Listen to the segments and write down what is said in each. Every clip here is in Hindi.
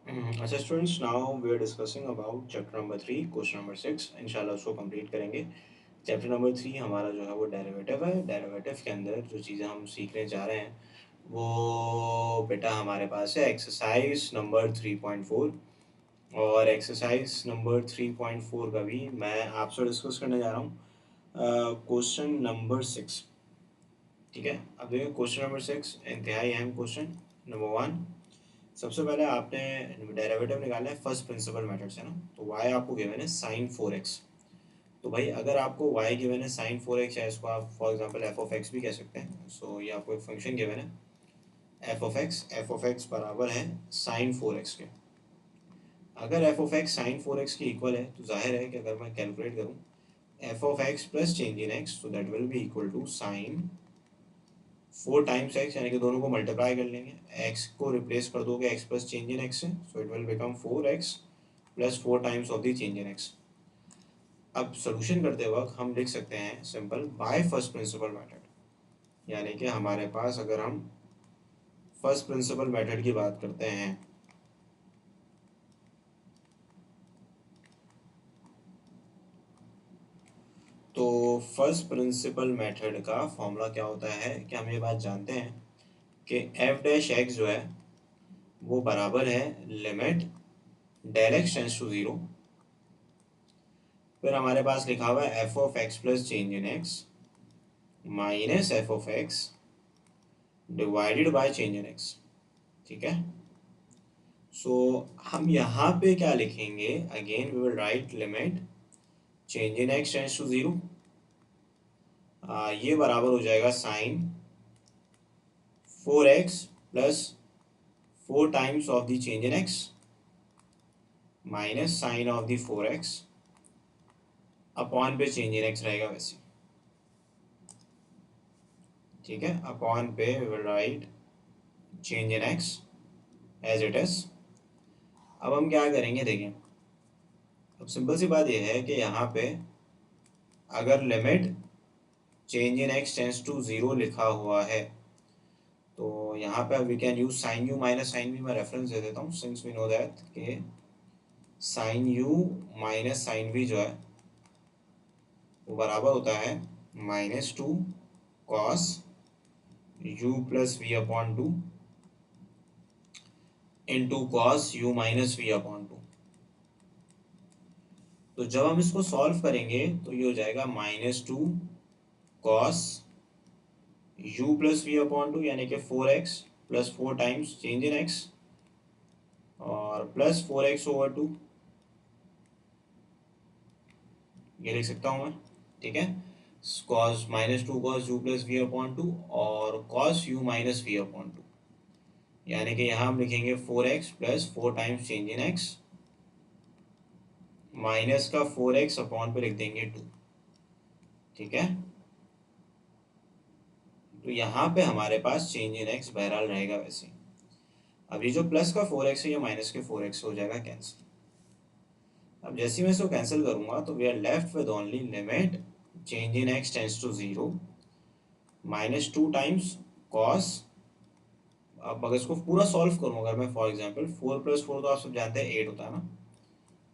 अच्छा students, now we are discussing about chapter number 3 question number 6। इंशाल्लाह उसको कंप्लीट करेंगे। चैप्टर नंबर 3 हमारा जो है वो डेरिवेटिव है। डेरिवेटिव के अंदर जो चीज़ें हम सीखने जा रहे हैं वो बेटा हमारे पास है एक्सरसाइज नंबर 3.4। और एक्सरसाइज नंबर 3.4 का भी मैं आपसे डिस्कस करने जा रहा हूँ क्वेश्चन नंबर 6। ठीक है, अब देखिए क्वेश्चन नंबर 6 इंतहाई अहम क्वेश्चन। नंबर 1, सबसे पहले आपने डेरिवेटिव निकालना है फर्स्ट प्रिंसिपल मेथड से ना। तो y आपको गिवन है साइन 4x। तो भाई अगर आपको y गिवन है साइन 4x, या इसको आप for example F of x भी कह सकते हैं। सो ये आपको एक फंक्शन गिवन है एफ ऑफ एक्स बराबर है साइन 4x के। अगर f of x sign 4x की इक्वल है तो जाहिर है कि अगर मैं कैलकुलेट करूँ F of x plus change in x, तो that will be equal to sine 4 times X, यानी कि दोनों को मल्टीप्लाई कर लेंगे। एक्स को रिप्लेस कर दोगे X plus change in X से, so it will become 4x plus 4 times of the change in x. अब सोल्यूशन करते वक्त हम लिख सकते हैं simple by first principle method. यानी कि हमारे पास अगर हम फर्स्ट प्रिंसिपल मेथड की बात करते हैं तो फर्स्ट प्रिंसिपल मेथड का फॉर्मूला क्या होता है कि हम ये बात जानते हैं कि एफ डैश एक्स जो है वो बराबर है limit del x tends to zero. फिर हमारे पास लिखा हुआ है f of x plus change in x minus f of x divided by change in x. ठीक है, सो हम यहाँ पे क्या लिखेंगे, again we will write limit change in x tends to zero. ये बराबर हो जाएगा sine 4x plus 4 times of the change in x minus sine of the 4x upon पे चेंज इन एक्स रहेगा वैसे। ठीक है, अपॉन पे we will write change in x as it is. अब हम क्या करेंगे देखिए, अब सिंपल सी बात यह है कि यहाँ पे अगर limit change in x tends to zero लिखा हुआ है तो यहाँ पे we can use sine u minus sine v. मैं रेफरेंस दे देता हूँ सिंस वी नो दैट कि sine u minus sine v जो है वो बराबर होता है -2 cos you plus we upon two into cos you minus we upon two. तो जब हम इसको सॉल्व करेंगे तो ये हो जाएगा -2 cos you plus we upon two, यानी कि 4x plus 4 times change in x और प्लस 4x ओवर टू, ये लिख सकता हूँ मैं। ठीक है, cos -2 cos you plus we upon two और cos you minus we upon two, यानी कि यहाँ हम लिखेंगे 4x plus 4 times change in x minus का 4x अपॉन पे लिख देंगे 2। ठीक है, तो यहाँ पे हमारे पास चेंज इन एक्स बहरहाल रहेगा वैसे। अब ये जो प्लस का 4x है ये माइनस के 4x हो जाएगा कैंसिल। अब जैसे ही मैं इसको कैंसिल करूंगा तो we are left with only limit change in x tends to zero -2 times cos. अब अगर इसको पूरा सॉल्व करूँ, अगर मैं फॉर एग्जांपल 4 प्लस 4 तो आप सब जानते हैं 8 होता है ना।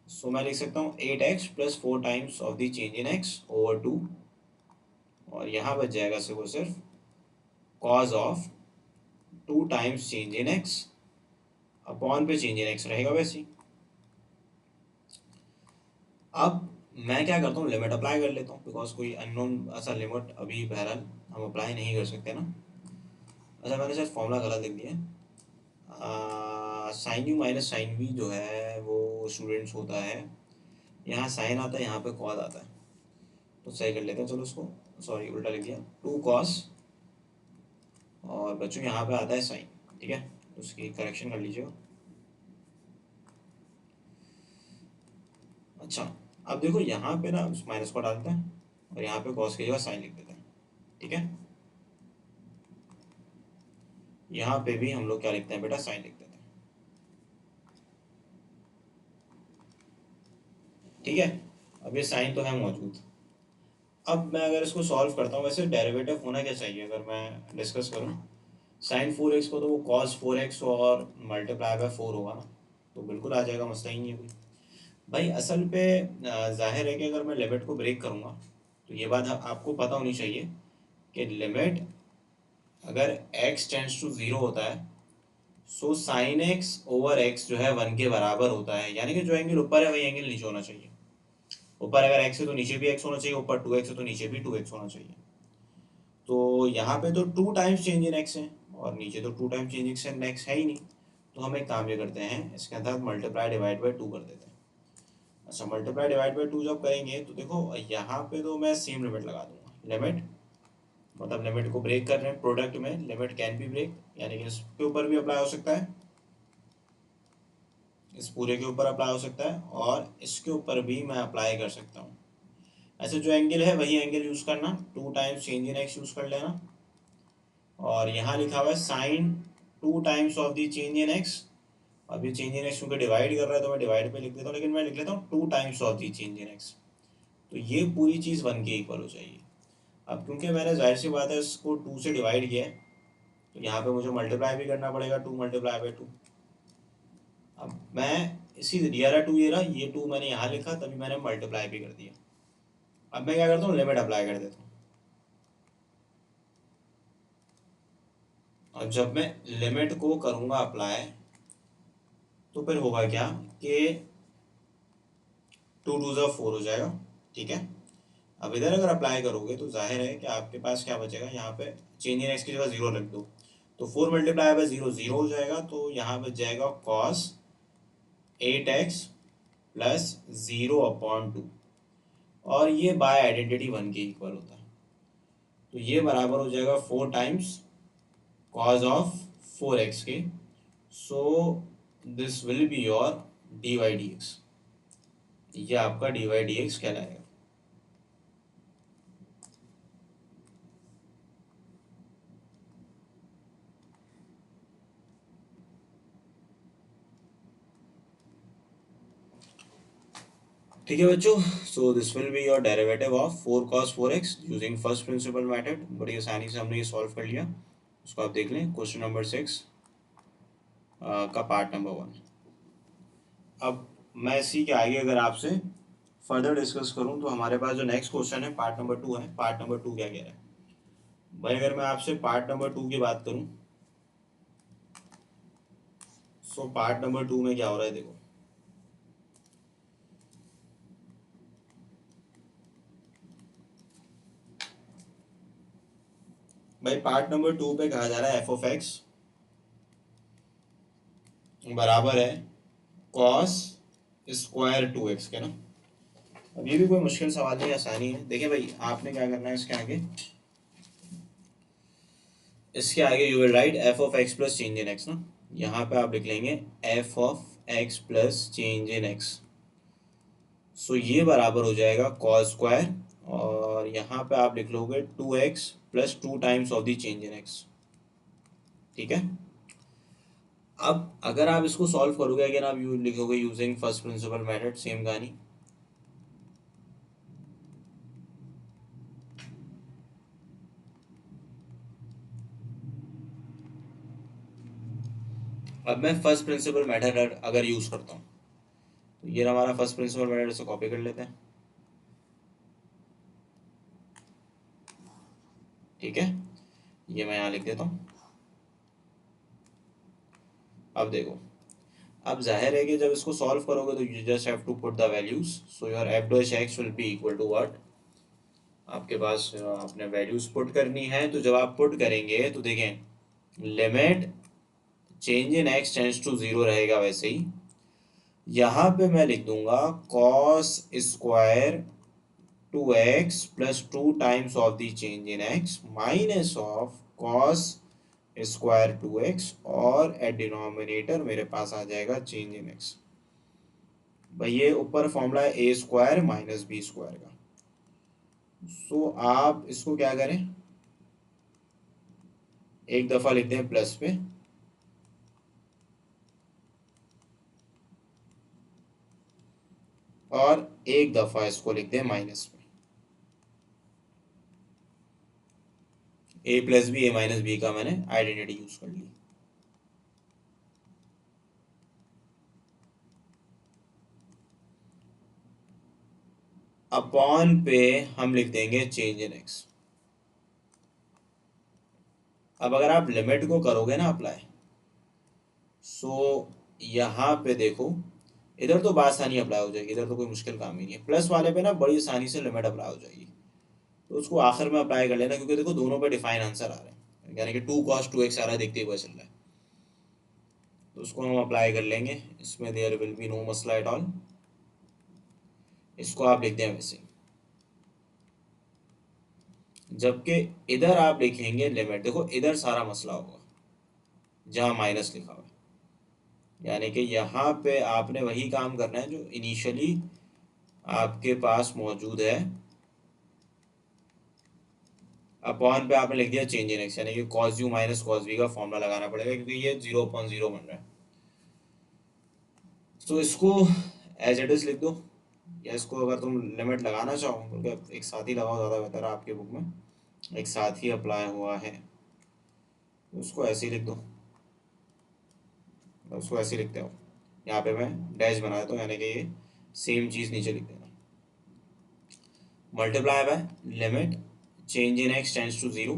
सो मैं लिख सकता हूँ 8x plus 4 times of the change in x over 2, और यहाँ बच जाएगा सिर्फ और सिर्फ cause of 2 times change in x upon पे चेंज इन एक्स रहेगा वैसे। अब मैं क्या करता हूँ, लिमिट अप्लाई कर लेता हूँ बिकॉज कोई अननोन ऐसा लिमिट अभी बहरहाल हम अप्लाई नहीं कर सकते ना। अच्छा, मैंने शायद फॉर्मूला गलत लिख दिया। Sine u minus sine v जो है वो स्टूडेंट्स होता है, यहाँ साइन आता है यहाँ पे कॉस आता है, तो सही कर लेते हैं चलो उसको। सॉरी उल्टा लिख दिया, 2 कॉस और बच्चों यहाँ पे आता है साइन। ठीक है, तो उसकी करेक्शन कर लीजिएगा। अच्छा, अब देखो यहाँ पे ना उस माइनस को डालते हैं और यहाँ पे कॉस की जगह साइन लिख देते हैं। ठीक है, यहाँ पे भी हम लोग क्या लिखते हैं बेटा, साइन लिख देते हैं। ठीक है, अब ये साइन तो है मौजूद। अब मैं अगर इसको सॉल्व करता हूँ, वैसे डेरिवेटिव होना क्या चाहिए अगर मैं डिस्कस करूँ, साइन 4x को तो वो कॉस 4x और मल्टीप्लाई बाय 4 होगा ना। तो बिल्कुल आ जाएगा, मसला ही नहीं है कोई। भाई असल पे जाहिर है कि अगर मैं लिमिट को ब्रेक करूँगा तो ये बात आपको पता होनी चाहिए कि लिमिट अगर x टेंड्स टू ज़ीरो होता है, so sine x over x जो है वन के बराबर होता है, यानी कि जो एंगल ऊपर है वही एंगल नीचे होना चाहिए। ऊपर अगर x है तो नीचे भी x होना चाहिए, ऊपर 2x है तो नीचे भी 2x होना चाहिए। तो यहाँ पे तो 2 टाइम्स चेंज इन x है और नीचे तो 2 टाइम्स चेंज इन x है ही नहीं। तो हम एक काम ये करते हैं, इसके अंदर मल्टीप्लाई डिवाइड बाई 2 कर देते हैं। अच्छा, मल्टीप्लाई डिवाइड बाई 2 जब करेंगे तो देखो यहाँ पे तो मैं सेम लिमिट लगा दूंगा। लिमिट मतलब लिमिट को ब्रेक कर रहे हैं, प्रोडक्ट में लिमिट कैन बी ब्रेक, यानी कि इसके ऊपर भी अप्लाई हो सकता है, इस पूरे के ऊपर अप्लाई हो सकता है और इसके ऊपर भी मैं अप्लाई कर सकता हूँ। ऐसे जो एंगल है वही एंगल यूज़ करना, 2 times change in x use कर लेना। और यहाँ लिखा हुआ है sine 2 times of the change in x. अभी चेंज इन एक्स क्योंकि डिवाइड कर रहा है तो मैं डिवाइड पे लिख देता हूँ, लेकिन मैं लिख लेता हूँ 2 times of the change in x. तो ये पूरी चीज़ 1 के इक्वल हो जाएगी। अब क्योंकि मैंने जाहिर सी बात है इसको 2 से डिवाइड किया है, तो यहाँ पे मुझे मल्टीप्लाई भी करना पड़ेगा, 2 मल्टीप्लाई बाई 2। अब मैं इसी ये रहा 2, ये 2 मैंने यहाँ लिखा तभी मैंने मल्टीप्लाई भी कर दिया। अब मैं क्या करता हूँ, लिमिट अप्लाई कर देता हूँ। और जब मैं लिमिट को करूँगा अप्लाई तो फिर होगा क्या कि 2 2 ज़ा 4 हो जाएगा, ठीक है। अब इधर अगर अप्लाई करोगे तो जाहिर है कि आपके पास क्या बचेगा, यहाँ पे चेंज इन एक्स की जगह 0 रख दो तो 4 मल्टीप्लाई बाई 0 0 हो जाएगा, तो यहाँ बच जाएगा कॉस 8x प्लस 0/2। और ये बाय आइडेंटिटी 1 के इक्वल होता है, तो ये बराबर हो जाएगा 4 टाइम्स कॉज ऑफ 4x के। So this will be your d y d x, ये आपका डी वाई डी एक्स कहलाएगा। ठीक है बच्चों, सो this will be your derivative of 4 cos 4x using first principle method. बड़ी आसानी से हमने ये सॉल्व कर लिया। उसको आप देख लें, क्वेश्चन नंबर 6 का पार्ट नंबर 1। अब मैं इसी के आगे अगर आपसे फर्दर डिस्कस करूं तो हमारे पास जो नेक्स्ट क्वेश्चन है पार्ट नंबर 2 है। पार्ट नंबर 2 क्या कह रहा है भाई, अगर मैं आपसे पार्ट नंबर 2 की बात करूं, सो पार्ट नंबर 2 में क्या हो रहा है देखो। भाई पार्ट नंबर 2 पे कहा जा रहा है एफ ऑफ एक्स बराबर है कॉस स्क्वायर 2x के ना। अब ये भी कोई मुश्किल सवाल नहीं, आसानी है। देखिए भाई आपने क्या करना है, इसके आगे you will write f of x plus change in x ना। यहाँ पे आप लिख लेंगे f of x plus change in x. So ये बराबर हो जाएगा कॉस स्क्वायर, और यहाँ पे आप लिख लोगे 2x plus 2 times of the change in x, ठीक है। अब अगर आप इसको सॉल्व करोगे अगेन आप यू लिखोगे using first principle method, same कहानी। अब मैं फर्स्ट प्रिंसिपल मेथड अगर यूज करता हूँ तो ये हमारा फर्स्ट प्रिंसिपल मेथड से कॉपी कर लेते हैं, ठीक है। ये मैं यहाँ लिख देता हूँ। अब देखो, अब जाहिर है कि जब इसको सॉल्व करोगे तो you just have to put the values. So your f dash x will be equal to what, आपके पास आपने वैल्यूज पुट करनी है। तो जब आप पुट करेंगे तो देखें limit change in x tends to 0 रहेगा, वैसे ही यहाँ पे मैं लिख दूंगा cos square 2x plus 2 times of the change in x minus of cos square 2x, और एट डिनोमिनेटर मेरे पास आ जाएगा चेंज इन एक्स। भाई ये ऊपर फॉर्मूला है ए स्क्वायर माइनस बी स्क्वायर का। सो आप इसको क्या करें, एक दफ़ा लिखते हैं प्लस पे और एक दफ़ा इसको लिखते हैं माइनस पे। ए प्लस बी ए माइनस बी का मैंने आइडेंटिटी यूज कर ली। अपॉन पे हम लिख देंगे चेंज इन एक्स। अब अगर आप लिमिट को करोगे ना अप्लाई, सो यहाँ पे देखो, इधर तो बासानी अप्लाई हो जाएगी, इधर तो कोई मुश्किल काम ही नहीं है। प्लस वाले पे ना बड़ी आसानी से लिमिट अप्लाई हो जाएगी, तो उसको आखिर में अप्लाई कर लेना, क्योंकि देखो दोनों पे डिफाइन आंसर आ रहे हैं, यानी कि 2 cos 2x आ रहा है, देखते ही पता चल रहा है। तो उसको हम अप्लाई कर लेंगे, इसमें देयर विल बी नो मसला एट ऑल। इसको आप लिखते हैं वैसे ही। जबकि इधर आप लिखेंगे लिमिट, देखो इधर सारा मसला होगा जहाँ माइनस लिखा हुआ है, यानी कि यहाँ पे आपने वही काम करना है जो इनिशियली आपके पास मौजूद है। अपॉन पे आपने लिख दिया चेंज इन एक्स, यानी कि cos you minus cos b का फॉर्मूला लगाना पड़ेगा, क्योंकि ये 0/0 बन रहा है। तो इसको एज इट इज लिख दो, या इसको अगर तुम लिमिट लगाना चाहो, क्योंकि एक साथ ही लगाओ ज़्यादा बेहतर है, आपके बुक में एक साथ ही अप्लाई हुआ है, तो उसको ऐसे ही लिख दो। उसको ऐसे ही लिखते हो, यहाँ पे मैं डैश बना देता हूँ, यानी कि ये सेम चीज़ नीचे लिख देना। Multiply by limit change in x tends to 0।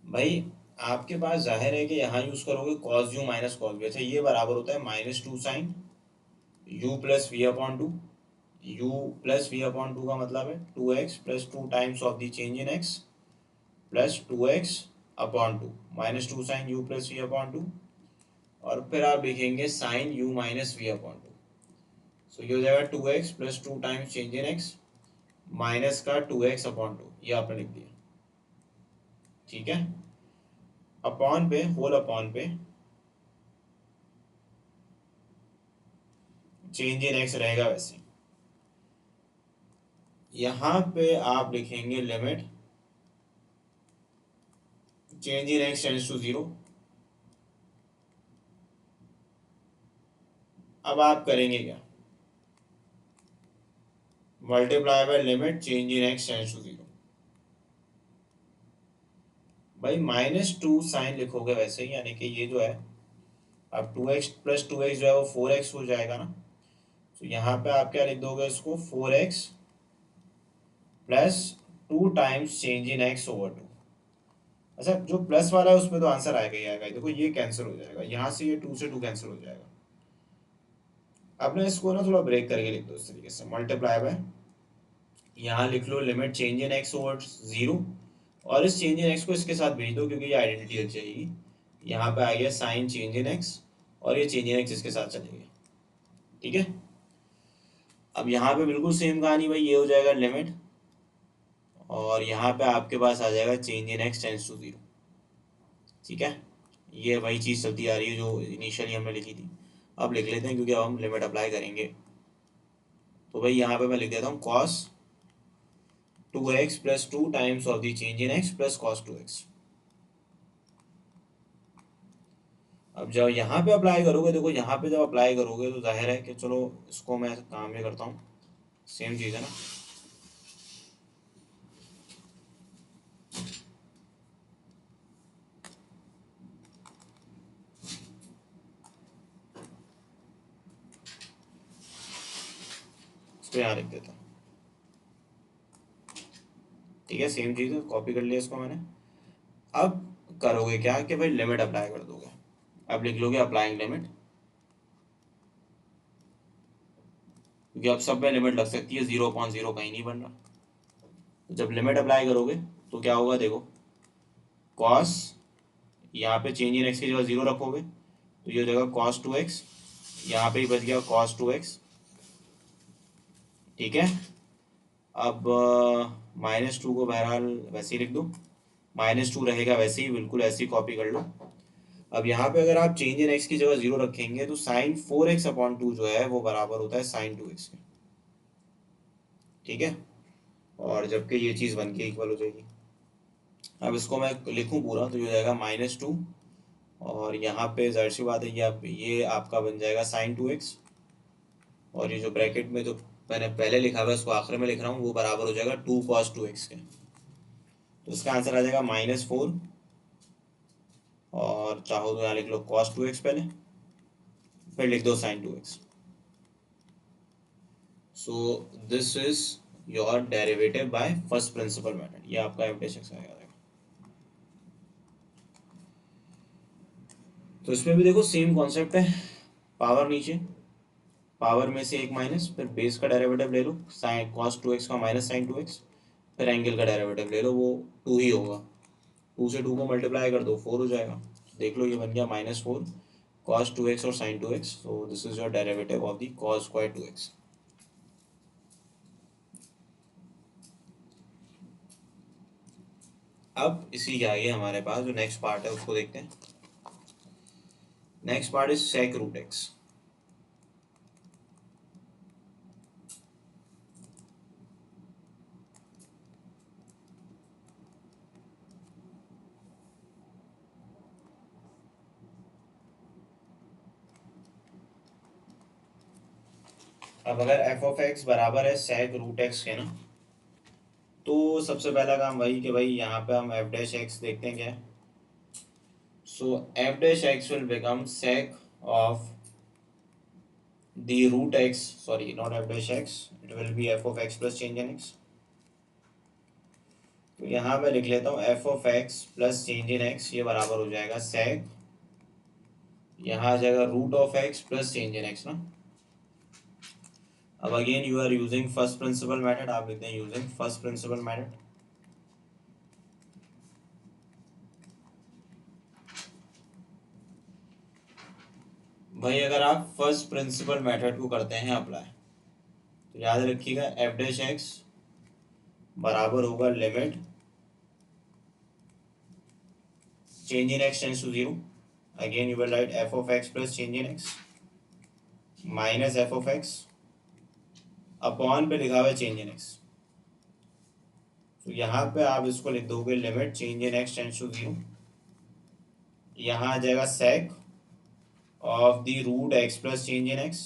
भाई आपके पास जाहिर है कि यहाँ यूज़ करोगे cos you minus cos b. अच्छा, ये बराबर होता है -2 sine u plus we upon two. U plus we upon two का मतलब है 2x plus 2 times of the change in x plus 2x upon two, -2 sine u plus we upon two, और फिर आप लिखेंगे sine u minus we upon two. So ये हो जाएगा 2x plus 2 times change in x minus का 2x अपॉन टू, ये आपने लिख दिया। ठीक है, अपॉन पे होल अपॉन पे चेंज इन x रहेगा वैसे। यहाँ पे आप लिखेंगे limit change in x tends to 0। अब आप करेंगे क्या, multiply by limit change in x tends to 0। भाई -2 साइन लिखोगे वैसे ही, यानी कि ये जो है अब 2x प्लस 2x जो है वो 4x हो जाएगा ना। तो यहाँ पे आप क्या लिख दोगे, इसको 4x plus 2 times change in x over 2। अच्छा, जो प्लस वाला है उसमें तो आंसर आएगा ही आएगा, देखो ये कैंसिल हो जाएगा, यहाँ से ये 2 से 2 कैंसिल हो जाएगा। अब ना इसको ना थोड़ा ब्रेक करके लिख दो इस तरीके से, मल्टीप्लाई बाय, यहाँ लिख लो limit change in x over 0, और इस चेंज इन x को इसके साथ भेज दो, क्योंकि ये आइडेंटिटी लग जाएगी। यहाँ पे आ गया साइन चेंज इन x, और ये चेंज इन x इसके साथ चलेगी। ठीक है, अब यहाँ पे बिल्कुल सेम कहानी भाई, ये हो जाएगा लिमिट, और यहाँ पे आपके पास आ जाएगा change in x tends to 0। ठीक है, ये वही चीज़ चलती आ रही है जो इनिशियली हमने लिखी थी। अब लिख लेते हैं, क्योंकि अब हम लिमिट अप्लाई करेंगे। तो भाई यहाँ पे मैं लिख देता हूँ cos 2x plus 2 times of the change in x plus cos 2x। अब जब यहाँ पे अप्लाई करोगे, देखो यहाँ पे जब अप्लाई करोगे तो जाहिर है कि चलो इसको मैं काम में करता हूँ, सेम चीज़ है ना। इसको यहाँ लिख देता हूँ। ठीक है, सेम चीज़ है, कॉपी कर लिया इसको मैंने। अब करोगे क्या कि भाई लिमिट अप्लाई कर दोगे। अब लिख लोगे अप्लाइंग लिमिट, क्योंकि अब सब में लिमिट लग सकती है, 0/0 कहीं नहीं बन रहा। तो जब लिमिट अप्लाई करोगे तो क्या होगा, देखो कॉस, यहाँ पे चेंज इन एक्स की जगह 0 रखोगे तो ये हो जाएगा cos 2x, यहाँ पे ही बच गया cos 2x। ठीक है, अब -2 को बहरहाल वैसे ही लिख दो, -2 रहेगा वैसे ही, बिल्कुल ऐसे ही कॉपी कर लो। अब यहाँ पे अगर आप चेंज इन एक्स की जगह 0 रखेंगे तो साइन 4x अपॉन 2 जो है वो बराबर होता है साइन 2x के। ठीक है, और जबकि ये चीज़ बन के इक्वल हो जाएगी। अब इसको मैं लिखूं पूरा तो ये हो जाएगा -2, और यहाँ पे जाहिर सी बात है ये आपका बन जाएगा साइन 2x, और ये जो ब्रैकेट में जो मैंने पहले लिखा हुआ है उसको आखिर में लिख रहा हूँ, वो बराबर हो जाएगा 2 cos 2x के। तो इसका आंसर आ जाएगा -4, और चाहो तो यहाँ लिख लो cos 2x पहले, फिर लिख दो sin 2x। So this is your derivative bye first principle method, ये आपका एफ डैश एक्स आएगा। तो इसमें भी देखो सेम कॉन्सेप्ट है, पावर नीचे, पावर में से एक माइनस, फिर बेस का डेरिवेटिव ले लो, साइन कॉस टू एक्स का माइनस साइन टू एक्स, फिर एंगल का डेरिवेटिव ले लो, वो टू ही होगा, टू से टू को मल्टीप्लाई कर दो, फोर हो जाएगा। देख लो ये बन गया minus four cos two x और sine two x, so this is your derivative of the cos square two x. अब इसी के आगे हमारे पास जो नेक्स्ट पार्ट है उसको देखते हैं। Next part is sec root x. अब अगर एफ ऑफ एक्स बराबर है सेक रूट एक्स के ना, तो सबसे पहला काम वही कि भाई यहाँ पे हम एफ डैश एक्स देखते हैं क्या है। So f dash x will become sec of the root x, sorry not f dash x, it will be f of x plus change in x. तो यहाँ मैं लिख लेता हूँ f of x plus change in x, ये बराबर हो जाएगा सेक, यहाँ आ जाएगा root of x plus change in x ना। अब again you are using first principle method, आप लिखते हैं यूजिंग फर्स्ट प्रिंसिपल मेथड। भाई अगर आप फर्स्ट प्रिंसिपल मेथड को करते हैं अप्लाई, तो याद रखिएगा एफ डैश एक्स बराबर होगा limit change in x tends to zero, again you will write f of x plus change in x minus f of x, upon पे लिखा हुआ है चेंज इन एक्स। तो यहाँ पे आप इसको लिख दोगे limit change in x tends to zero, यहाँ आ जाएगा sec of the root x plus change in x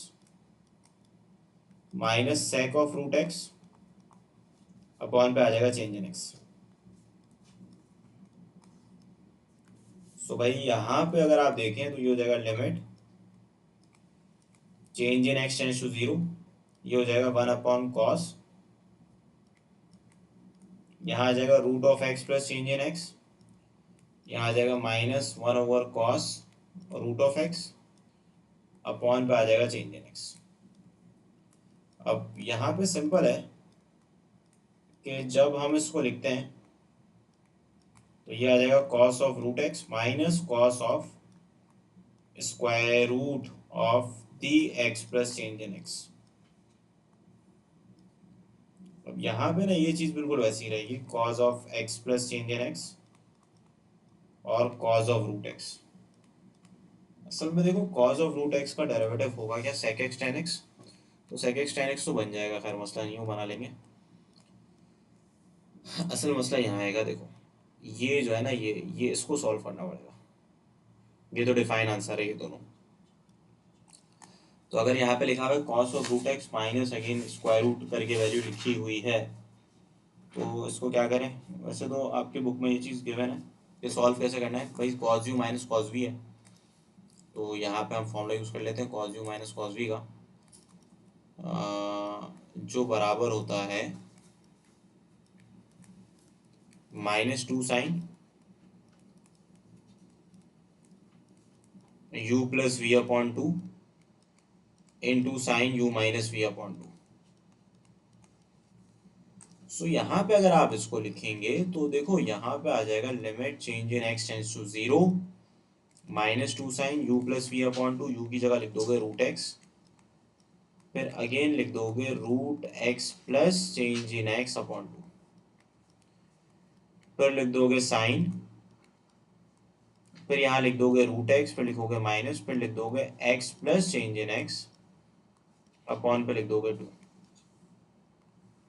minus sec of root x, upon पे आ जाएगा चेंज इन एक्स। सो भाई यहाँ पे अगर आप देखें तो ये हो जाएगा limit change in x tends to zero, ये हो जाएगा वन अपॉन कॉस, यहाँ आ जाएगा root of x plus change in x, यहाँ आ जाएगा minus one over cos root of x, upon पे आ जाएगा चेंज इन एक्स। अब यहाँ पे सिंपल है कि जब हम इसको लिखते हैं तो ये आ जाएगा cos of root x minus cos of square root of the x plus change in x. अब यहाँ पे ना ये चीज़ बिल्कुल वैसी रहेगी, cos of x plus change in x और कॉस ऑफ रूट एक्स। असल में देखो कॉस ऑफ रूट एक्स का डेरिवेटिव होगा क्या, सेक एक्स टेन एक्स, तो सेक एक्स टेन एक्स तो बन जाएगा, खैर मसला नहीं हो, बना लेंगे। असल मसला यहाँ आएगा, देखो ये जो है ना, ये इसको सॉल्व करना पड़ेगा, ये तो डिफाइन आंसर है ये दोनों। तो अगर यहाँ पे लिखा हुआ है cos of root x minus again square root करके वैल्यू लिखी हुई है, तो इसको क्या करें, वैसे तो आपके बुक में ये चीज़ गिवन है कि सॉल्व कैसे करना है। भाई cos u minus cos we है, तो यहाँ पे हम फॉर्मूला यूज़ कर लेते हैं cos you minus cos v का, जो बराबर होता है minus two sine u plus we upon two into sine u minus we upon two. So यहाँ पे अगर आप इसको लिखेंगे तो देखो यहाँ पे आ जाएगा limit change in x tends to zero minus two sine u plus we upon two, u की जगह लिख दोगे रूट एक्स, फिर अगेन लिख दोगे root x plus change in x upon two, फिर लिख दोगे साइन, फिर यहाँ लिख दोगे रूट एक्स, फिर लिखोगे माइनस, फिर लिख दोगे X plus change in x upon पे लिख दोगे टू।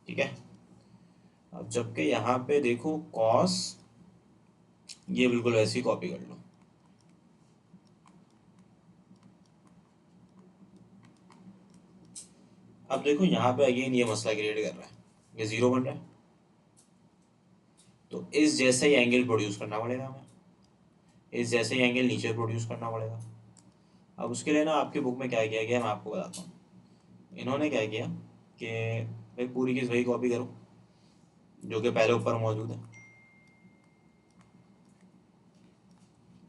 ठीक है, अब जबकि यहाँ पे देखो कॉस, ये बिल्कुल वैसी कॉपी कर लो। अब देखो यहाँ पे अगेन ये मसला क्रिएट कर रहा है, ये जीरो बन रहा है, तो इस जैसे ही एंगल प्रोड्यूस करना पड़ेगा हमें, इस जैसे ही एंगल नीचे प्रोड्यूस करना पड़ेगा। अब उसके लिए ना आपके बुक में क्या किया गया मैं आपको बताता हूँ। इन्होंने क्या किया, कि भाई पूरी की वही कॉपी करो जो कि पहले ऊपर मौजूद है।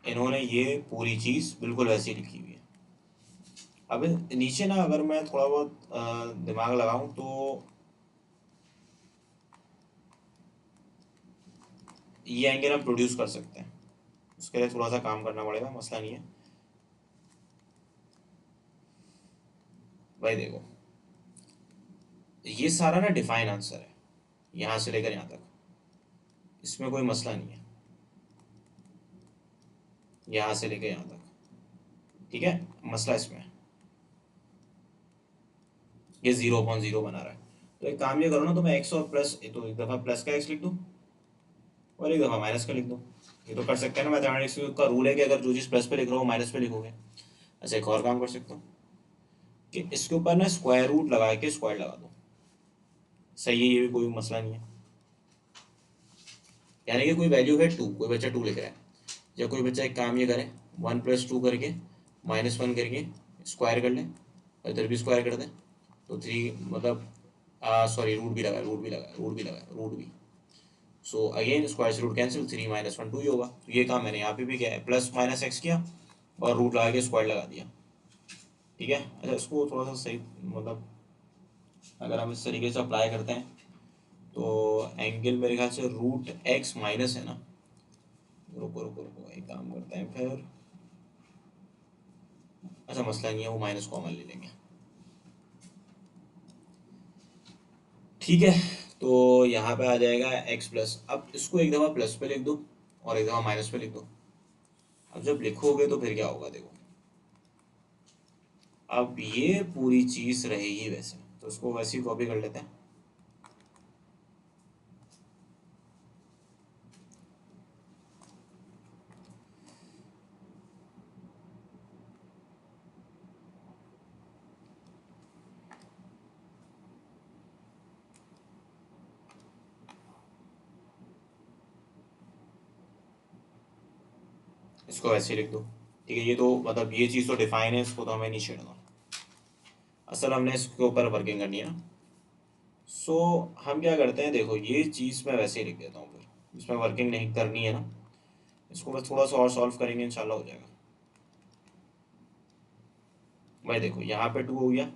इन्होंने ये पूरी चीज़ बिल्कुल वैसी लिखी हुई है। अब नीचे ना अगर मैं थोड़ा बहुत दिमाग लगाऊं तो ये एंगल हम प्रोड्यूस कर सकते हैं। उसके लिए थोड़ा सा काम करना पड़ेगा, मसला नहीं है। भाई देखो, ये सारा ना डिफाइन आंसर है यहाँ से लेकर यहाँ तक, इसमें कोई मसला नहीं है, यहाँ से लेकर यहाँ तक। ठीक है, मसला इसमें है, ये 0.0 बना रहा है। तो एक काम ये करो ना, तो मैं एक्स और प्लस, तो एक दफ़ा प्लस का एक्स लिख दूँ और एक दफ़ा माइनस का लिख दो। ये तो कर सकते हैं ना, मैथमेटिक्स का रूल है कि अगर जो चीज़ प्लस पे लिख रहा हो माइनस पे लिखोगे। अच्छा, एक और काम कर सकता हूँ कि इसके ऊपर ना स्क्वायर रूट लगा के स्क्वायर लगा दो। सही है, ये भी कोई मसला नहीं है। यानी कि कोई वैल्यू है टू, कोई बच्चा टू लिख रहा है, या कोई बच्चा एक काम ये करे, 1+2 करके -1 करके स्क्वायर कर ले, और इधर भी स्क्वायर कर दे, तो 3 मतलब सॉरी रूट भी लगा, रूट भी लगा, रूट भी लगा, रूट भी। सो अगेन स्क्वायर से रूट कैंसिल, 3 - 1 2 ही होगा। तो ये काम मैंने यहाँ पे भी किया है, प्लस माइनस एक्स किया और रूट लगा के स्क्वायर लगा दिया। ठीक है। अच्छा, इसको थोड़ा सा सही मतलब अगर हम इस तरीके से अप्लाई करते हैं तो एंगल मेरे ख्याल से रूट एक्स माइनस है ना। रुको रुको रुको, एक काम करते हैं फिर। अच्छा, मसला नहीं है, वो माइनस कॉमन ले लेंगे। ठीक है, तो यहाँ पे आ जाएगा एक्स प्लस। अब इसको एक दफ़ा प्लस पे लिख दो और एक दफ़ा माइनस पे लिख दो। अब जब लिखोगे तो फिर क्या होगा देखो, अब ये पूरी चीज़ रहेगी वैसे, तो इसको वैसे ही कॉपी कर लेते हैं। इसको वैसे ही लिख दो। ठीक है, ये तो मतलब ये चीज़ तो डिफाइन है, इसको तो हमें नहीं छेड़ना। असल हमने इसके ऊपर वर्किंग करनी है ना। सो हम क्या करते हैं, देखो ये चीज़ मैं वैसे ही लिख देता हूँ, फिर इसमें वर्किंग नहीं करनी है ना। इसको बस थोड़ा सा और सॉल्व करेंगे, इंशाल्लाह हो जाएगा। भाई देखो, यहाँ पे 2 हो गया,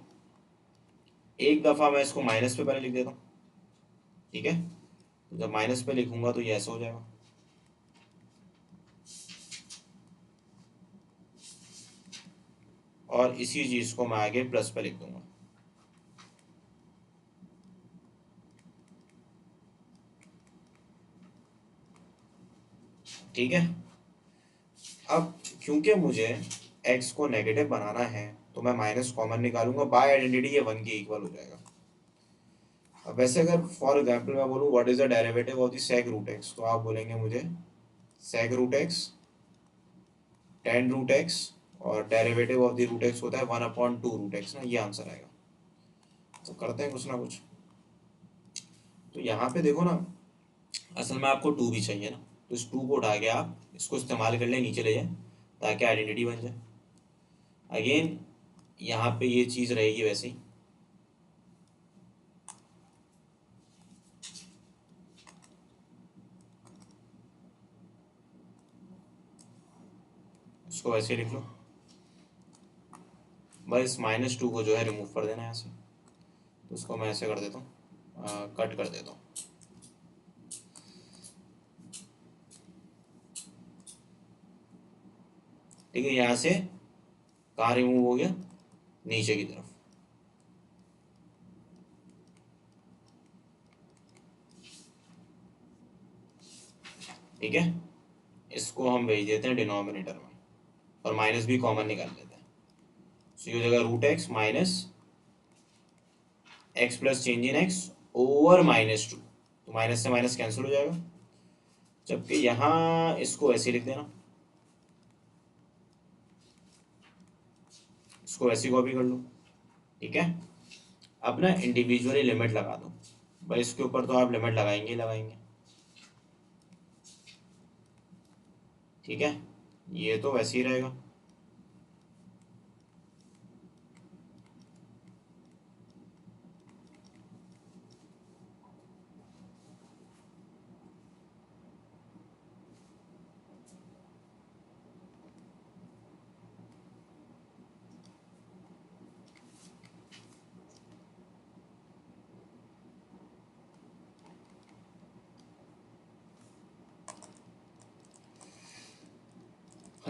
एक दफ़ा मैं इसको माइनस पे पहले लिख देता हूँ। ठीक है, तो जब माइनस पे लिखूंगा तो ये ऐसा हो जाएगा। और इसी चीज़ को मैं आगे प्लस पे लिख दूंगा। ठीक है, अब क्योंकि मुझे एक्स को नेगेटिव बनाना है तो मैं माइनस कॉमन निकालूंगा, बाय आइडेंटिटी ये 1 के इक्वल हो जाएगा। अब वैसे अगर फॉर एग्जाम्पल मैं बोलूँ what is the derivative of the sec root x, तो आप बोलेंगे मुझे sec root x tan root x, और derivative of the root x होता है 1/2 रूट एक्स ना, ये आंसर आएगा। तो करते हैं कुछ ना कुछ। तो यहाँ पे देखो ना, असल में आपको टू भी चाहिए ना, तो इस टू को उठा के आप इसको इस्तेमाल कर लें, नीचे ले जाए ताकि आइडेंटिटी बन जाए। अगेन यहाँ पे ये चीज़ रहेगी वैसे ही। इसको वैसे ही लिख लो। बस -2 को जो है रिमूव कर देना है यहाँ से। तो उसको मैं ऐसे कर देता हूँ, कट कर देता हूँ। ठीक है, यहाँ से कहाँ रिमूव हो गया, नीचे की तरफ। ठीक है, इसको हम भेज देते हैं डिनोमिनेटर में, और माइनस भी कॉमन निकाल लेते हैं। सो ये हो जाएगा root x minus x plus change in x over -2। तो माइनस से माइनस कैंसिल हो जाएगा, जबकि यहाँ इसको ऐसे लिख देना, इसको ऐसी कॉपी कर लो। ठीक है, अब ना इंडिविजुअली लिमिट लगा दो। भाई इसके ऊपर तो आप लिमिट लगाएंगे ही लगाएंगे। ठीक है, ये तो वैसे ही रहेगा।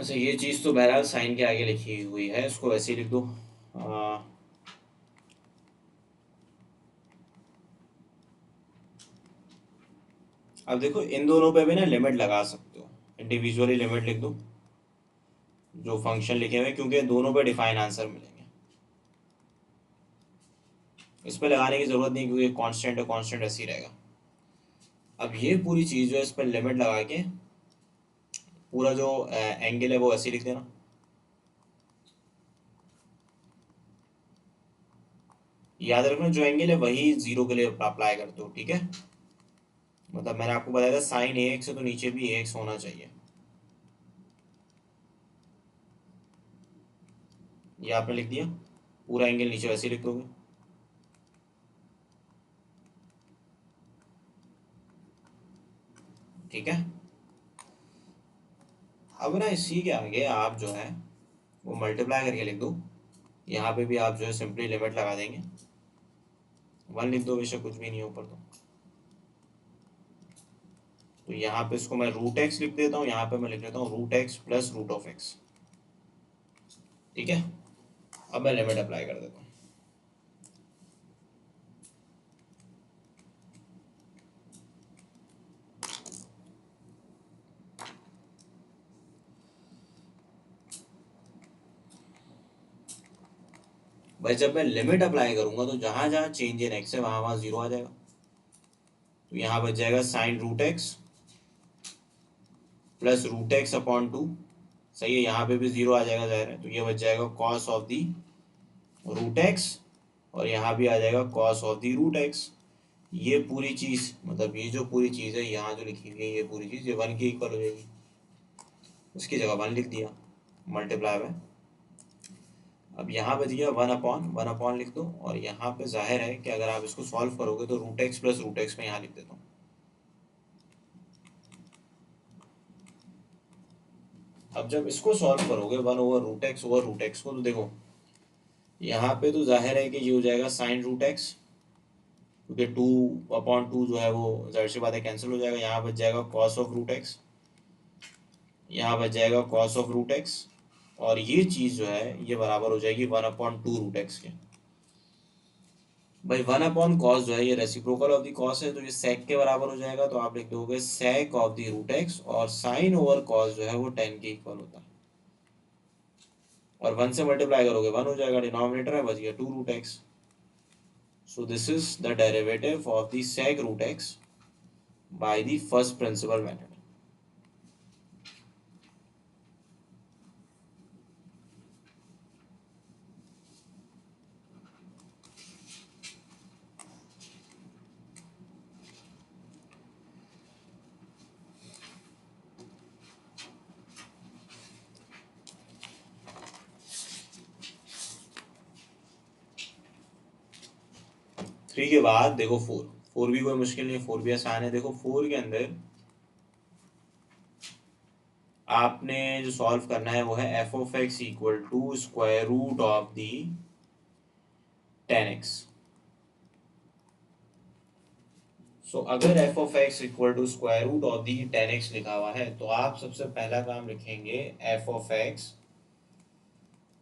अच्छा, ये चीज़ तो बहरहाल साइन के आगे लिखी हुई है, इसको वैसे ही लिख दो। आ, अब देखो इन दोनों पे भी ना लिमिट लगा सकते हो, इंडिविजुअली लिमिट लिख दो जो फंक्शन लिखे हुए हैं, क्योंकि दोनों पे डिफाइन आंसर मिलेंगे। इस पे लगाने की ज़रूरत नहीं क्योंकि कांस्टेंट है, कांस्टेंट ऐसे ही रहेगा। अब ये पूरी चीज़ जो है इस पर लिमिट लगा के पूरा जो एंगल है वो ऐसे ही लिख देना। याद रखना जो एंगल है वही जीरो के लिए अप्लाई कर दो, ठीक है। मतलब मैंने आपको बताया था साइन ए एक्स है तो नीचे भी ए एक्स होना चाहिए। ये आपने लिख दिया, पूरा एंगल नीचे वैसे ही लिख दोगे। ठीक है। अब ना इसी के आगे आप जो है वो मल्टीप्लाई करके लिख दो। यहाँ पे भी आप जो है सिंपली लिमिट लगा देंगे, वन लिख दो बेशक कुछ भी नहीं है ऊपर तो यहाँ पे इसको मैं रूट एक्स लिख देता हूँ, यहाँ पे मैं लिख देता हूँ root x plus root of x. ठीक है। अब मैं लिमिट अप्लाई कर देता हूँ। भाई जब मैं लिमिट अप्लाई करूंगा तो जहां जहां चेंज इन एक्स है वहां वहां जीरो आ जाएगा। तो यहाँ बच जाएगा sine root x plus root x upon two. सही है, यहाँ पे भी जीरो आ जाएगा जाहिर है, तो ये बच जाएगा cos of the root x, और यहाँ भी आ जाएगा cos of the root x. ये पूरी चीज़ मतलब ये जो पूरी चीज़ है यहाँ जो लिखी हुई है ये पूरी चीज़ ये वन की इक्वल हो जाएगी, उसकी जगह वन लिख दिया मल्टीप्लाई में। अब यहाँ बच गया वन अपॉन लिख दो, और यहाँ पे जाहिर है कि अगर आप इसको सॉल्व करोगे तो root x plus root x में यहाँ लिख देता हूँ। अब जब इसको सॉल्व करोगे वन ओवर रूट एक्स को, तो देखो यहाँ पे तो जाहिर है कि ये हो जाएगा साइन रूट एक्स, क्योंकि टू अपॉन टू जो है वो जाहिर सी बात है कैंसिल हो जाएगा। यहाँ बच जाएगा कॉस ऑफ रूट एक्स, यहाँ बच जाएगा कॉस ऑफ रूट एक्स, और ये चीज़ जो है ये बराबर हो जाएगी one upon two root x के। भाई वन अपॉन कॉस जो है ये रेसिप्रोकल ऑफ द कॉस है, तो ये सेक के बराबर हो जाएगा, तो आप लिख दोगे sec of the root x, और साइन ओवर कॉस जो है वो टेन के इक्वल होता है, और वन से मल्टीप्लाई करोगे वन हो जाएगा, डिनोमिनेटर है बच गया two root x. So this is the derivative of the sec root x by the first principal method. Three के बाद देखो फोर, फोर भी कोई मुश्किल नहीं है, फोर भी आसान है। देखो फोर के अंदर आपने जो सॉल्व करना है वो है f of x equal to square root of the tan x. So अगर f of x equal to square root of the tan x लिखा हुआ है तो आप सबसे पहला काम लिखेंगे f of x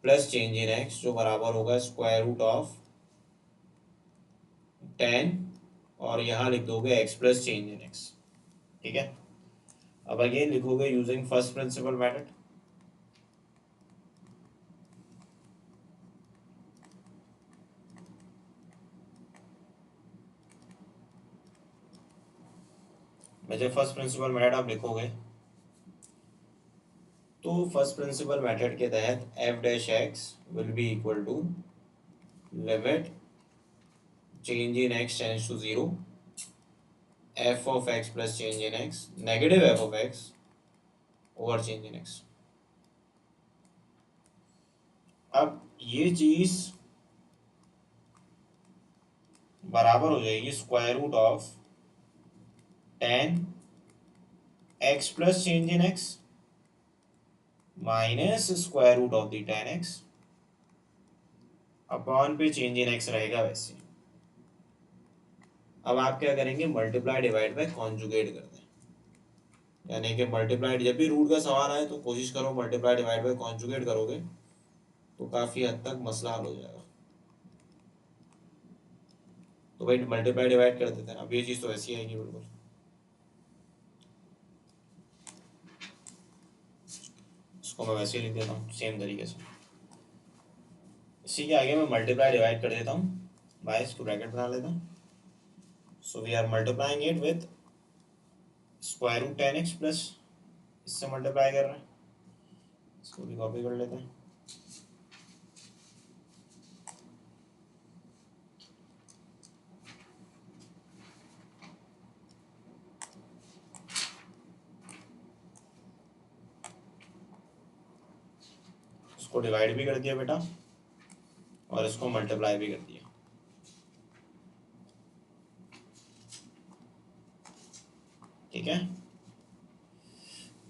plus change in x जो बराबर होगा स्क्वायर रूट ऑफ टेन, और यहाँ लिख दोगे X plus change in x. ठीक है। अब अगेन लिखोगे यूजिंग फर्स्ट प्रिंसिपल मेथड। मैं जब फर्स्ट प्रिंसिपल मेथड आप लिखोगे तो फर्स्ट प्रिंसिपल मेथड के तहत f dash x will be equal to limit change in x tends to zero f of x plus change in x negative f of x over change in x. अब ये चीज बराबर हो जाएगी square root of ten x plus change in x minus square root of the ten x upon पे चेंज इन एक्स रहेगा वैसे। अब आप क्या करेंगे मल्टीप्लाई डिवाइड बाय कॉन्जुगेट कर दें। यानी कि मल्टीप्लाई, जब भी रूट का सवाल आए तो कोशिश करो मल्टीप्लाई डिवाइड बाय कॉन्जुगेट करोगे तो काफ़ी हद तक मसला हल हो जाएगा। तो भाई मल्टीप्लाई डिवाइड कर देते हैं, अब ये चीज़ तो ऐसी आएगी बिल्कुल। इसको मैं वैसे ही लिख देता हूँ सेम तरीके से। इसी के आगे मैं मल्टीप्लाई डिवाइड कर देता हूँ, बाय इसको ब्रैकेट बना लेता हूँ। So we are multiplying it with square root 10x plus, इससे मल्टीप्लाई कर रहे हैं, इसको भी कॉपी कर लेते हैं। इसको डिवाइड भी कर दिया बेटा और इसको मल्टीप्लाई भी कर दिया। ठीक है,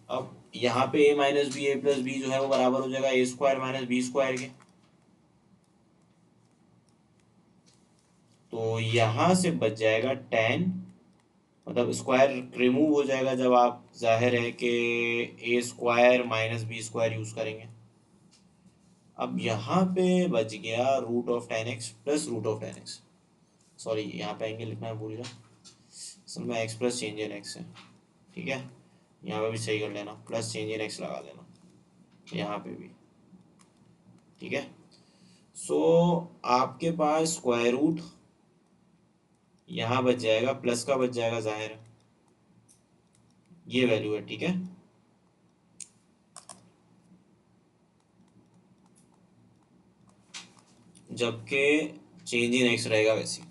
अब यहाँ पे a minus b a plus b जो है वो बराबर हो जाएगा a square minus b square के। तो यहाँ से बच जाएगा 10, मतलब स्क्वायर रिमूव हो जाएगा जब आप जाहिर है कि a square minus b square use करेंगे। अब यहाँ पे बच गया root of 10x plus root of 10x, sorry यहाँ पे एंगल लिखना है भूल गया, असल में x plus change in x है। ठीक है, यहाँ पे भी सही कर लेना, प्लस चेंज इन x लगा देना यहाँ पे भी। ठीक है, सो आपके पास स्क्वायर रूट यहाँ बच जाएगा, प्लस का बच जाएगा जाहिर है, ये वैल्यू है। ठीक है, जबकि चेंज इन एक्स रहेगा वैसे।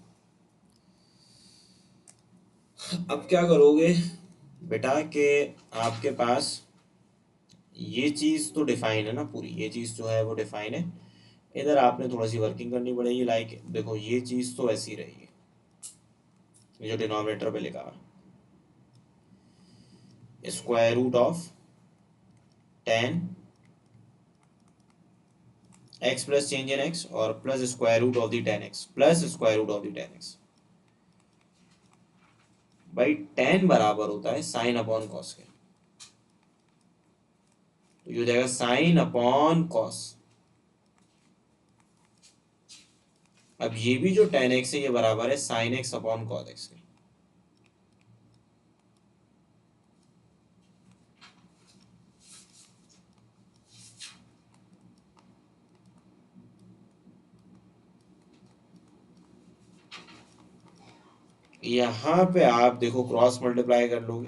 अब क्या करोगे बेटा कि आपके पास ये चीज़ तो डिफाइन है ना पूरी, ये चीज़ जो है वो डिफाइन है। इधर आपने थोड़ा सी वर्किंग करनी पड़ेगी, लाइक देखो ये चीज़ तो ऐसी रहेगी, ये जो डिनोमिनेटर पे लिखा हुआ है square root of 10x plus change in x और plus square root of the 10x plus square root of the 10x। भाई 10 बराबर होता है साइन अपॉन कॉस के, तो ये हो जाएगा साइन अपॉन कॉस। अब ये भी जो 10x है ये बराबर है sine x upon cos x के। यहाँ पे आप देखो क्रॉस मल्टीप्लाई कर लोगे,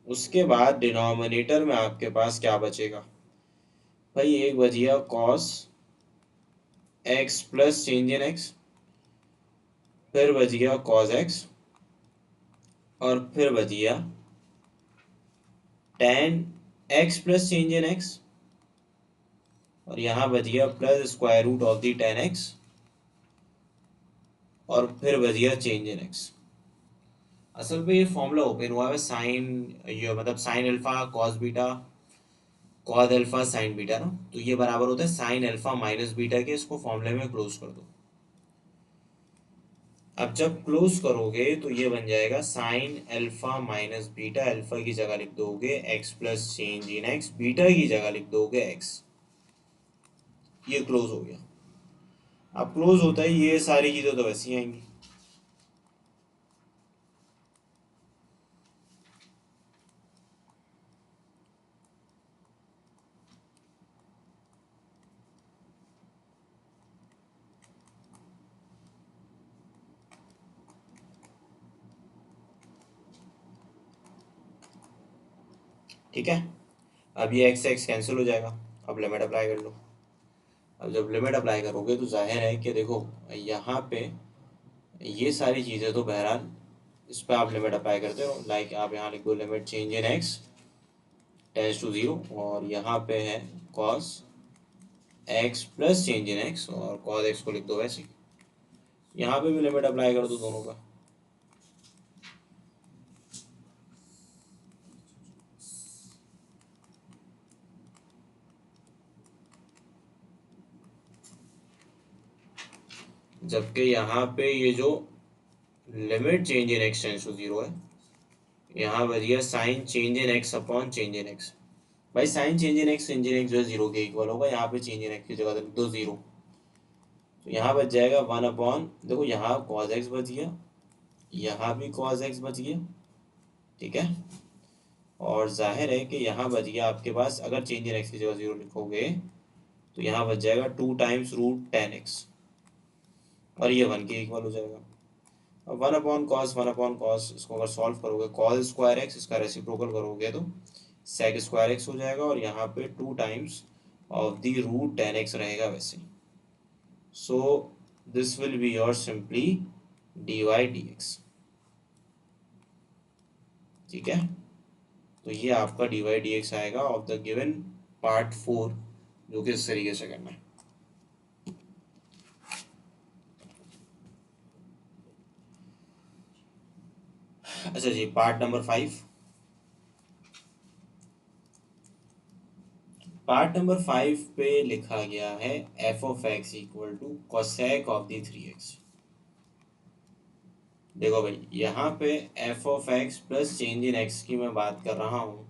उसके बाद डिनोमिनेटर में आपके पास क्या बचेगा भाई, एक बचिया cos x plus change in x, फिर बच गया कॉस एक्स, और फिर बच गया ten x plus change in x, और यहाँ बच गया plus square root of the 10x, और फिर बच गया चेंज इन एक्स। असल में ये फॉर्मूला ओपन हुआ है साइन, ये मतलब sine alpha cos beta cos alpha sign beta ना, तो ये बराबर होता है साइन अल्फा माइनस बीटा के, इसको फॉर्मूले में क्लोज कर दो। अब जब क्लोज करोगे तो ये बन जाएगा sine alpha minus beta, alpha की जगह लिख दोगे X plus change in x, beta की जगह लिख दोगे एक्स। ये क्लोज हो गया। अब क्लोज होता है ये सारी चीज़ें तो वैसी आएंगी। ठीक है, अब ये एक्स एक्स कैंसिल हो जाएगा, अब लिमिट अप्लाई कर लो। अब जब लिमिट अप्लाई करोगे तो जाहिर है कि देखो यहाँ पे ये सारी चीज़ें तो बहरहाल इस पर आप लिमिट अप्लाई करते हो, लाइक आप यहाँ लिख दो limit change in x tends to zero, और यहाँ पे है cos x plus change in x, और कॉस एक्स को लिख दो वैसे, यहाँ पे भी लिमिट अप्लाई कर दो दोनों का। जबकि यहाँ पे ये जो limit change in x tends to zero है, यहाँ बच गया sine change in x upon change in x. भाई साइन चेंज इन एक्स जो है जीरो के इक्वल होगा, यहाँ पे चेंज इन एक्स की जगह लिख दो जीरो। तो यहाँ बच जाएगा वन अपॉन, देखो यहाँ कॉज एक्स बच गया, यहाँ भी कॉज एक्स बच गया, ठीक है। और जाहिर है कि यहाँ बच गया आपके पास, अगर चेंज इन एक्स की जगह जीरो लिखोगे तो यहाँ बच जाएगा two times root ten x, और ये वन के इक्वल हो जाएगा। अब वन अपॉन कॉस इसको अगर सॉल्व करोगे, कॉस स्क्वायर एक्स इसका रेसिप्रोकल करोगे तो सेक स्क्वायर एक्स हो जाएगा, और यहाँ पे two times of the root ten x रहेगा वैसे। So this will be your simply d y d x, ठीक है। तो ये आपका डी वाई डी एक्स आएगा ऑफ द गिवन पार्ट 4, जो कि इस तरीके से करना है। अच्छा जी, पार्ट नंबर 5। पार्ट नंबर 5 पे लिखा गया है f of x equal to cosec of the 3x। देखो भाई, यहाँ पे F of x plus change in x की मैं बात कर रहा हूँ,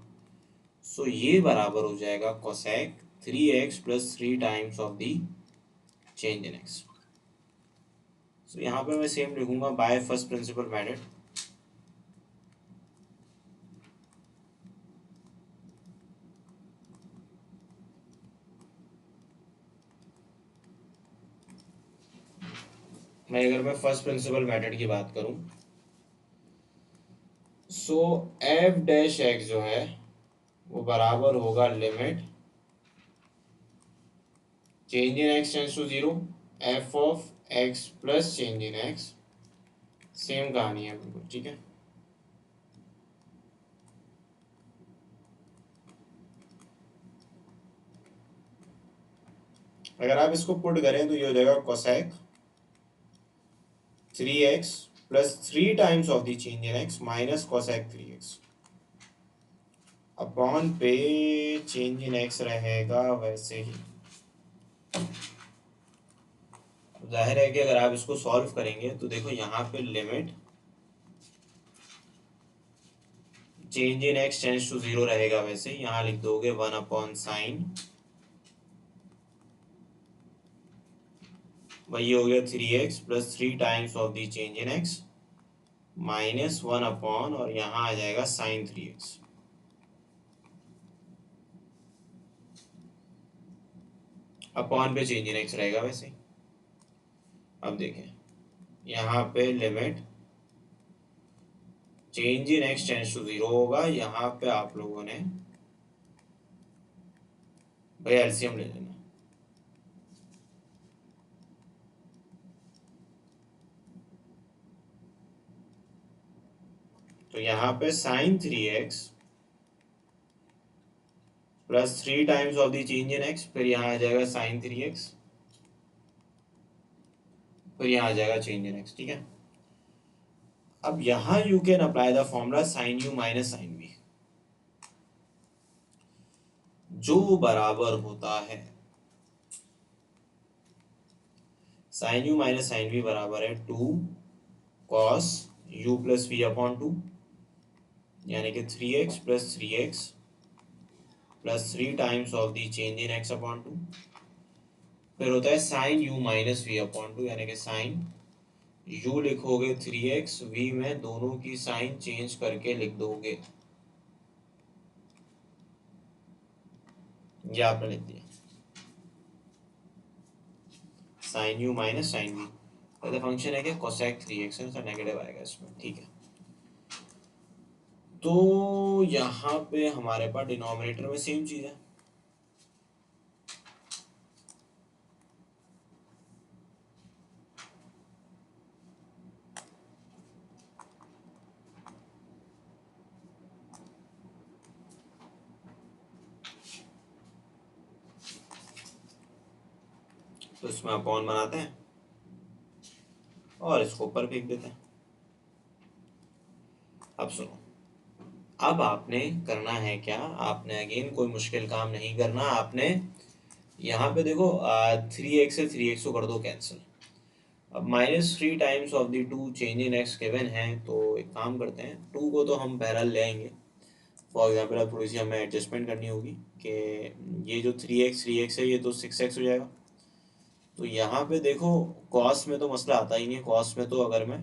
सो ये बराबर हो जाएगा cosec 3x plus 3 times of the change in x. So यहाँ पे मैं सेम लिखूंगा बाय फर्स्ट प्रिंसिपल मेथड। अगर मैं फर्स्ट प्रिंसिपल मेथड की बात करूं, सो एफ डैश एक्स जो है वो बराबर होगा limit change in x tends to zero f of x plus change in x. Same कहानी है बिल्कुल, ठीक है। अगर आप इसको पुट करें तो ये हो जाएगा cosec 3x plus 3 times of the change in x minus cosec 3x upon पे चेंज इन एक्स रहेगा वैसे ही। जाहिर है कि अगर आप इसको सॉल्व करेंगे तो देखो यहाँ पे limit change in x tends to zero रहेगा वैसे, यहाँ लिख दोगे वन अपॉन साइन, वही हो गया 3x plus 3 times of the change in x minus one upon, और यहाँ आ जाएगा साइन 3x अपॉन पे चेंज इन एक्स रहेगा वैसे। अब देखें यहाँ पे limit change in x tends to zero होगा, यहाँ पे आप लोगों ने भाई एलसीएम ले लेना। तो यहाँ पे sine 3x plus 3 times of the change in x, फिर यहाँ आ जाएगा साइन 3x, फिर यहाँ आ जाएगा चेंज इन एक्स, ठीक है। अब यहाँ you can apply the formula sine u minus sine v, जो बराबर होता है sine u minus sine v बराबर है 2 cos you plus we upon 2, यानी कि 3x plus 3x plus 3 times of the change in x upon 2, फिर होता है sine u minus we upon 2, यानी कि साइन यू लिखोगे 3x, वी में दोनों की साइन चेंज करके लिख दोगे, ये आपने लिख दिया sine u minus sine v. पहले फंक्शन है कि कोसेक 3x है, तो नेगेटिव आएगा इसमें, ठीक है। तो यहाँ पे हमारे पास डिनोमिनेटर में सेम चीज है, तो इसमें अपॉन बनाते हैं और इसको ऊपर फेंक देते हैं। अब सुनो, अब आपने करना है क्या, आपने अगेन कोई मुश्किल काम नहीं करना, आपने यहाँ पे देखो 3x से 3x को कर दो कैंसिल, अब -3 times of the two change in x given है, तो एक काम करते हैं, टू को तो हम बहरहाल ले आएंगे। फॉर एग्जाम्पल अब थोड़ी सी हमें एडजस्टमेंट करनी होगी कि ये जो 3x है ये तो 6x हो जाएगा। तो यहाँ पे देखो कॉस में तो मसला आता ही नहीं है। कॉस में तो अगर मैं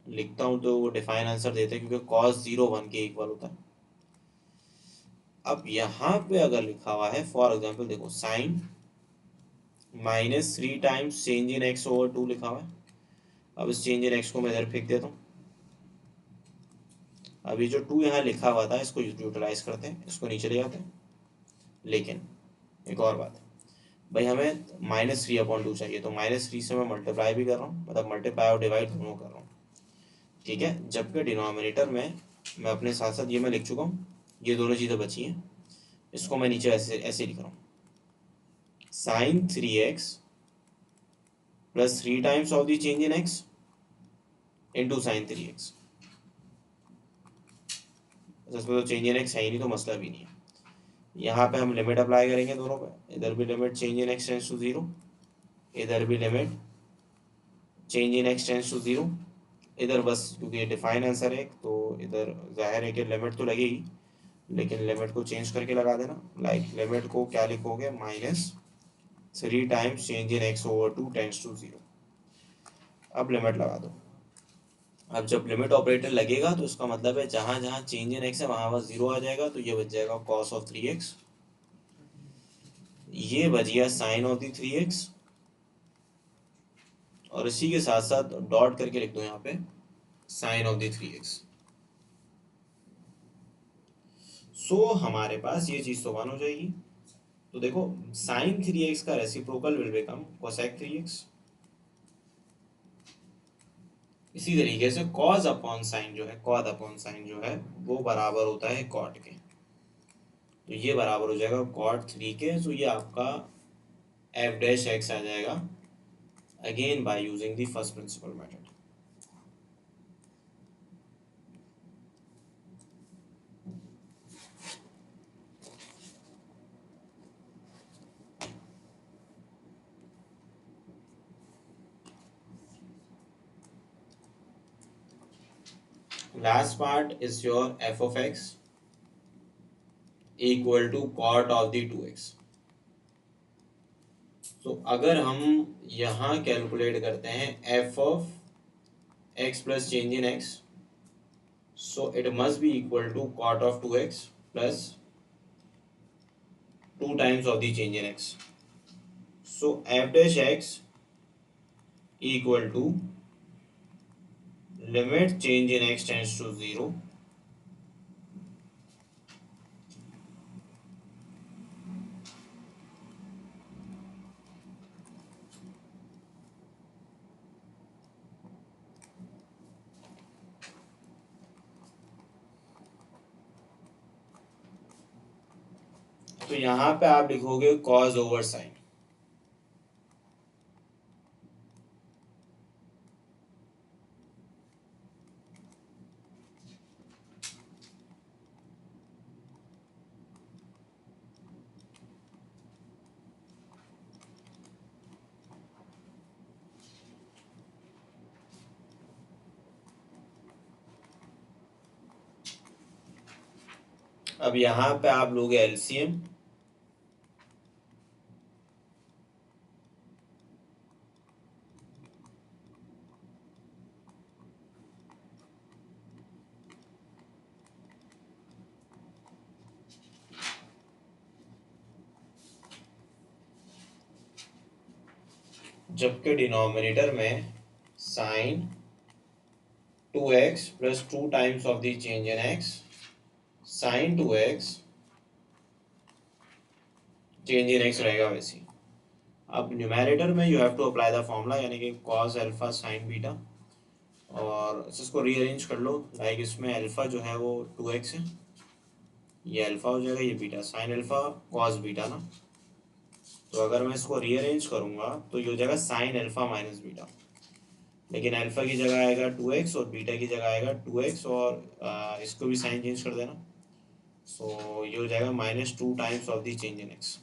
लिखता हूँ तो वो डिफाइन आंसर देते हैं, क्योंकि कॉस 0 1 के इक्वल होता है। अब यहाँ पे अगर लिखा हुआ है फॉर एग्जाम्पल देखो sine -3 times change in x over 2 लिखा हुआ है। अब इस चेंज इन एक्स को मैं इधर फेंक देता हूँ। अभी जो 2 यहाँ लिखा हुआ था इसको यूटिलाइज करते हैं, इसको नीचे ले जाते हैं। लेकिन एक और बात, भाई हमें -3/2 चाहिए, तो -3 से मैं मल्टीप्लाई भी कर रहा हूँ, मतलब मल्टीप्लाई और डिवाइड दोनों कर रहा हूँ, ठीक है। जबकि डिनोमिनेटर में मैं अपने साथ साथ ये मैं लिख चुका हूँ, ये दोनों चीज़ें बची हैं। इसको मैं नीचे ऐसे ऐसे लिख रहा हूँ, sine 3x plus 3 times of the change in x into sine 3x। इसमें तो चेंज इन एक्स है ही नहीं, तो मसला भी नहीं है। यहाँ पे हम लिमिट अप्लाई करेंगे दोनों पे, इधर भी limit change in x tends to 0, इधर भी limit change in x tends to 0। इधर बस क्योंकि ये डिफाइन आंसर है तो इधर जाहिर है कि लिमिट तो लगेगी, लेकिन लिमिट को चेंज करके लगा देना। लाइक लिमिट को क्या लिखोगे, -3 times change in x over 2 tends to 0। अब लिमिट लगा दो। अब जब लिमिट ऑपरेटर लगेगा तो इसका मतलब है जहाँ जहाँ चेंज इन एक्स है वहाँ वहाँ 0 आ जाएगा, तो ये बच जाएगा कॉस ऑफ 3x, ये बच गया साइन ऑफ दी 3x, और इसी के साथ साथ डॉट करके लिख दो यहाँ पे साइन ऑफ दी 3x। सो हमारे पास ये चीज़ तो वन हो जाएगी। तो देखो साइन 3x का reciprocal will become cosec 3x। इसी तरीके से कॉज अपॉन साइन जो है, कॉद अपॉन साइन जो है वो बराबर होता है कॉट के। तो ये बराबर हो जाएगा कॉट 3 के। तो ये आपका एफ डैश एक्स आ जाएगा, again by using the first principle method. Last part is your f of x equal to cot of the 2x। तो अगर हम यहाँ कैलकुलेट करते हैं f of x plus change in x, so it must be equal to cot of 2x plus 2 times of the change in x। so f dash x equal to limit change in x tends to 0 तो यहाँ पे आप लिखोगे cos ओवर साइन। अब यहाँ पे आप लोगे एलसीएम, जबकि डिनोमिनेटर में sine 2x plus 2 times of the change in x sine 2x change in x रहेगा वैसे। अब न्यूमेरेटर में you have to apply the formula, यानी कि cos अल्फा साइन बीटा, और इसको रीअरेंज कर लो। लाइक इसमें अल्फा जो है वो 2x है, ये अल्फा हो जाएगा, ये beta, sine alpha cos beta ना। तो अगर मैं इसको रीअरेंज करूँगा तो ये हो जाएगा साइन अल्फा माइनस बीटा, लेकिन अल्फा की जगह आएगा 2x और बीटा की जगह आएगा 2x, और इसको भी साइन चेंज कर देना। सो ये हो जाएगा -2 times of the change in x,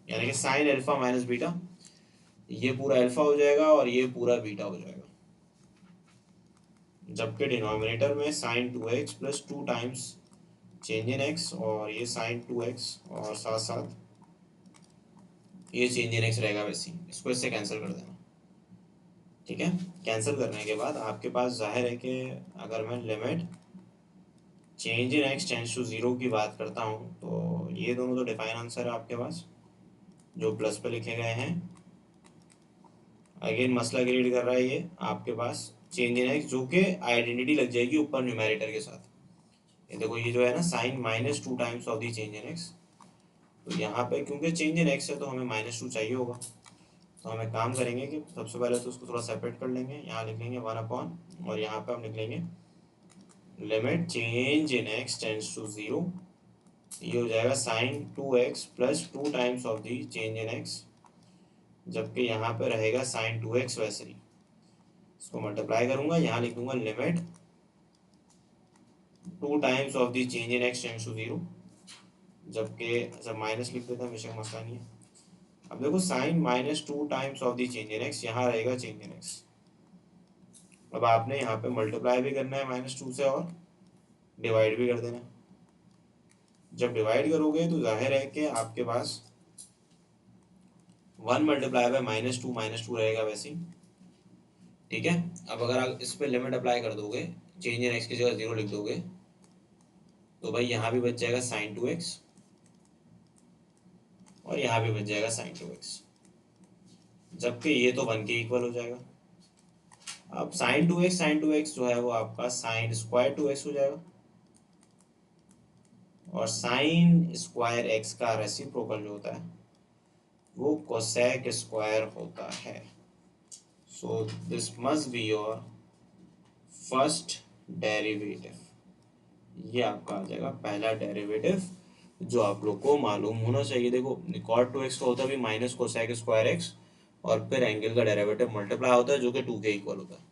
यानी कि साइन अल्फा माइनस बीटा, ये पूरा अल्फा हो जाएगा और ये पूरा बीटा हो जाएगा। जबकि डिनोमिनेटर में sine 2x plus 2 times change in x, और ये साइन 2x और साथ साथ ये चेंज इन x रहेगा वैसे ही, इसको इससे कैंसिल कर देना। ठीक है, कैंसिल करने के बाद आपके पास जाहिर है कि अगर मैं limit change in x tends to 0 की बात करता हूँ तो ये दोनों तो डिफाइन आंसर है आपके पास जो प्लस पे लिखे गए हैं। अगेन मसला क्रिएट कर रहा है ये आपके पास चेंज इन x, जो कि आइडेंटिटी लग जाएगी ऊपर न्यूमेरेटर के साथ। ये देखो ये जो है ना sine -2 times of the change in x, तो यहाँ पे क्योंकि चेंज इन x है तो हमें -2 चाहिए होगा। तो हम एक काम करेंगे कि सबसे पहले तो उसको थोड़ा सेपरेट कर लेंगे, यहाँ लिख लेंगे 1 अपॉन, और यहाँ पे हम लिख लेंगे limit change in x tends to 0, ये हो जाएगा sine 2x plus 2 times of the change in x, जबकि यहाँ पे रहेगा साइन 2x वैसे ही। इसको मल्टीप्लाई करूंगा, यहाँ लिख दूंगा limit 2 times of the change in x tends to 0, जबकि जब माइनस लिख देते हैं हमेशा मसला नहीं है। अब देखो sine -2 times of the change in x, यहाँ रहेगा चेंज इन x। अब आपने यहाँ पे मल्टीप्लाई भी करना है -2 से और डिवाइड भी कर देना है। जब डिवाइड करोगे तो जाहिर है कि आपके पास 1 मल्टीप्लाई बाय -2 रहेगा वैसे ही। ठीक है, अब अगर आप इस पे लिमिट अप्लाई कर दोगे, चेंज इन x की जगह 0 लिख दोगे, तो भाई यहाँ भी बच जाएगा साइन 2x और यहाँ भी बच जाएगा साइन 2x, जबकि ये तो 1 के इक्वल हो जाएगा। अब साइन 2x जो है वो आपका साइन स्क्वायर 2x हो जाएगा, और साइन स्क्वायर x का रेसिप्रोकल जो होता है वो कोसेक स्क्वायर होता है। So this must be your first derivative. ये आपका आ जाएगा पहला डेरिवेटिव जो आप लोग को मालूम होना चाहिए। देखो cot 2x का होता है भी माइनस कोसेक स्क्वायर x, और फिर एंगल का डेरिवेटिव मल्टीप्लाई होता है जो कि 2 के इक्वल होता है।